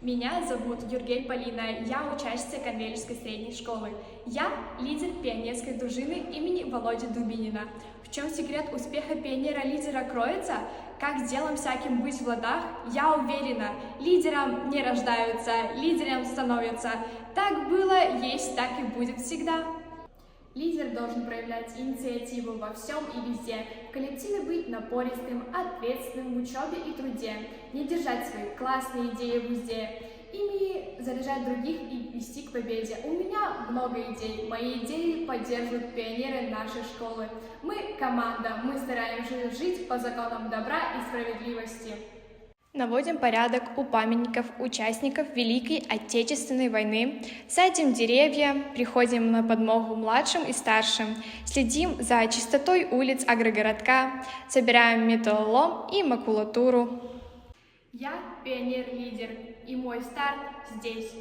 Меня зовут Юргель Полина, я учащица Конвележской средней школы. Я лидер пионерской дружины имени Володи Дубинина. В чем секрет успеха пионера-лидера кроется? Как с делом всяким быть в ладах? Я уверена, лидером не рождаются, лидером становятся. Так было, есть, так и будет всегда. Лидер должен проявлять инициативу во всем и везде, в коллективе быть напористым, ответственным в учебе и труде, не держать свои классные идеи в узде, ими заряжать других и вести к победе. У меня много идей, мои идеи поддерживают пионеры нашей школы. Мы команда, мы стараемся жить по законам добра и справедливости. Наводим порядок у памятников участников Великой Отечественной войны, садим деревья, приходим на подмогу младшим и старшим, следим за чистотой улиц агрогородка, собираем металлолом и макулатуру. Я пионер-лидер, и мой старт здесь.